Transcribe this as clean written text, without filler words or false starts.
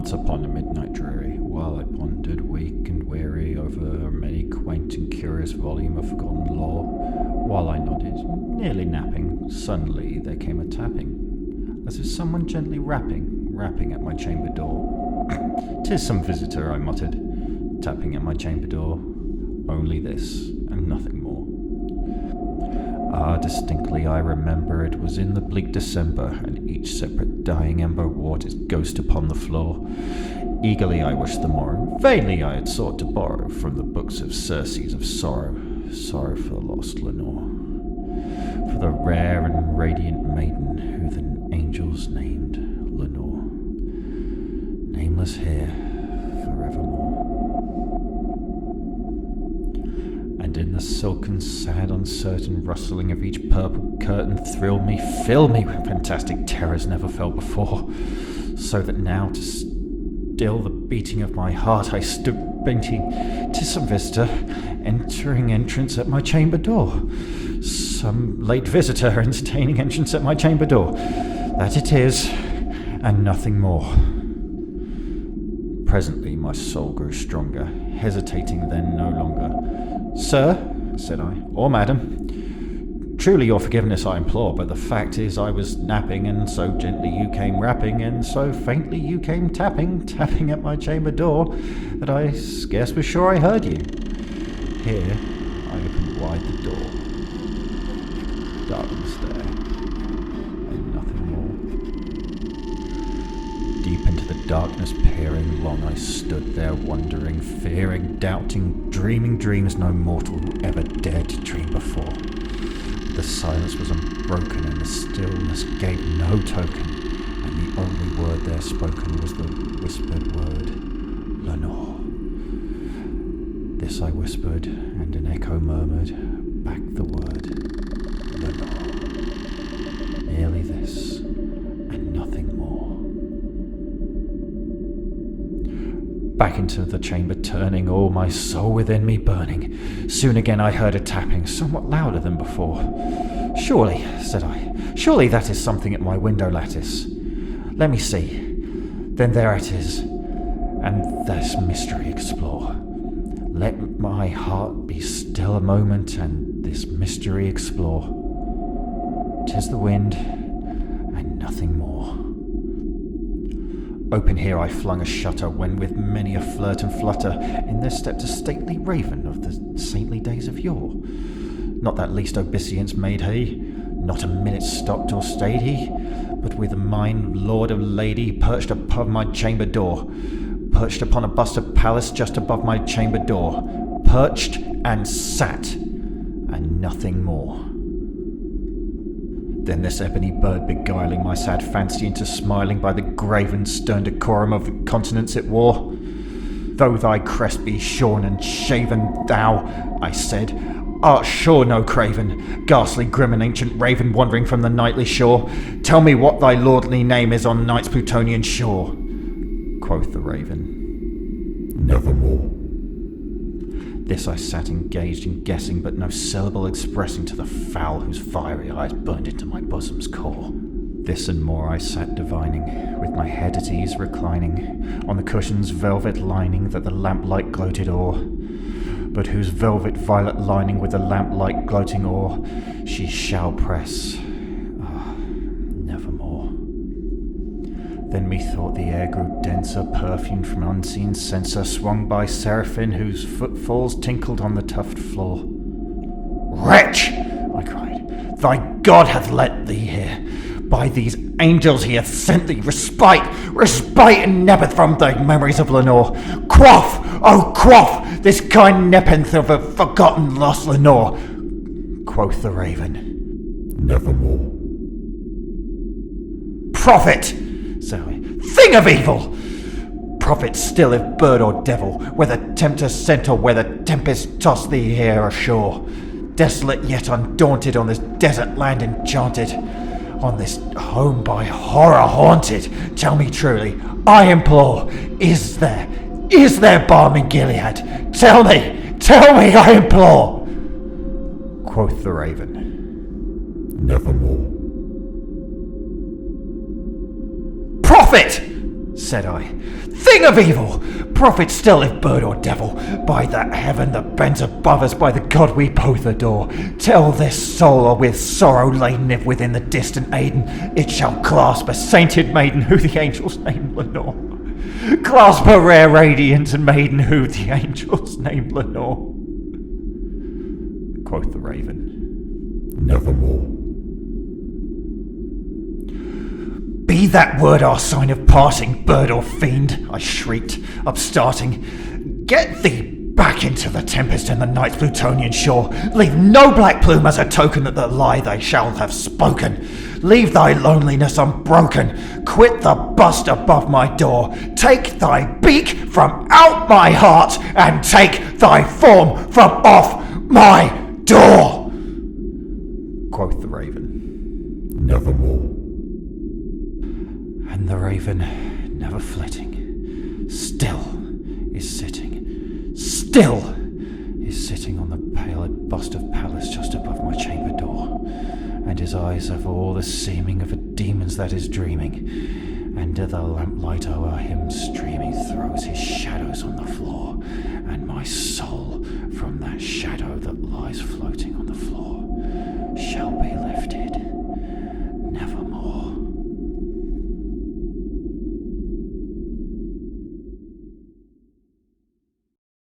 Once upon a midnight dreary, while I pondered weak and weary over many quaint and curious volume of forgotten lore, while I nodded, nearly napping, suddenly there came a tapping, as if someone gently rapping at my chamber door. "'Tis some visitor," I muttered, tapping at my chamber door. Only this, and nothing more. Distinctly I remember it was in the bleak December, and each separate dying ember wrought its ghost upon the floor. Eagerly I wished the morrow, vainly I had sought to borrow from the books of surcease of sorrow for the lost Lenore, for the rare and radiant maiden who the angels named Lenore, nameless here forevermore. And in the silken, sad, uncertain rustling of each purple curtain filled me with fantastic terrors never felt before, so that now to still the beating of my heart I stood fainting. "'Tis some visitor entrance at my chamber door. Some late visitor entertaining entrance at my chamber door. That it is, and nothing more." Presently my soul grew stronger, hesitating then no longer. "Sir," said I, "or madam, truly your forgiveness I implore, but the fact is I was napping, and so gently you came rapping, and so faintly you came tapping at my chamber door, that I scarce was sure I heard you." Here I opened wide the door. Darkness there, and nothing more. Deep into the darkness peering, long I stood there, wondering, fearing, doubting, dreaming dreams no mortal ever dared to dream before. The silence was unbroken, and the stillness gave no token, and the only word there spoken was the whispered word, "Lenore." This I whispered, and an echo murmured back the word, "Lenore." Merely this, and nothing more. Back into the chamber turning, all my soul within me burning. Soon again I heard a tapping, somewhat louder than before. "Surely," said I, "surely that is something at my window lattice. Let me see. Then there it is, and this mystery explore. Let my heart be still a moment, and this mystery explore. 'Tis the wind, and nothing more." Open here I flung a shutter, when with many a flirt and flutter in there stepped a stately raven of the saintly days of yore. Not that least obeisance made he, not a minute stopped or stayed he, but with a mind lord of lady perched upon my chamber door, perched upon a bust of Pallas just above my chamber door, perched and sat, and nothing more. Then this ebony bird beguiling my sad fancy into smiling by the grave and stern decorum of the continence it wore. "Though thy crest be shorn and shaven, thou," I said, "art sure no craven, ghastly grim and ancient raven wandering from the nightly shore. Tell me what thy lordly name is on night's Plutonian shore." Quoth the raven, "Nevermore." This I sat engaged in guessing, but no syllable expressing to the fowl whose fiery eyes burned into my bosom's core. This and more I sat divining, with my head at ease reclining on the cushion's velvet lining that the lamplight gloated o'er, but whose velvet violet lining with the lamplight gloating o'er she shall press, nevermore. Then methought the air grew denser, perfumed from unseen censer, swung by seraphim whose footfalls tinkled on the tufted floor. "Wretch!" I cried, "thy God hath let thee here. By these angels he hath sent thee respite and neppeth from thy memories of Lenore. Quaff, oh quaff, this kind nepenthe of a forgotten lost Lenore." Quoth the raven, "Nevermore." "Prophet!" said I, "thing of evil! Prophet still, if bird or devil, whether tempter sent or whether tempest tossed thee here ashore, desolate yet undaunted on this desert land enchanted, on this home by horror haunted. Tell me truly, I implore, is there balm in Gilead? Tell me, I implore." Quoth the raven, "Nevermore." "Prophet!" said I. Thing of evil! Prophet still if bird or devil, by that heaven that bends above us, by the God we both adore, tell this soul or with sorrow laden if within the distant Aden it shall clasp a sainted maiden who the angels name Lenore. Clasp a rare radiant and maiden who the angels name Lenore. Quoth the raven, Nevermore. Be that word our sign of parting, bird or fiend, I shrieked, upstarting. Get thee back into the tempest and the night's Plutonian shore. Leave no black plume as a token that the lie they shall have spoken. Leave thy loneliness unbroken. Quit the bust above my door. Take thy beak from out my heart and take thy form from off my door. Quoth the raven, Nevermore. And the raven, never flitting, still is sitting on the pallid bust of Pallas just above my chamber door, and his eyes have all the seeming of a demon's that is dreaming, and the lamplight o'er him streaming throws his shadows on the floor, and my soul from that shadow that lies floating on the floor shall be lifted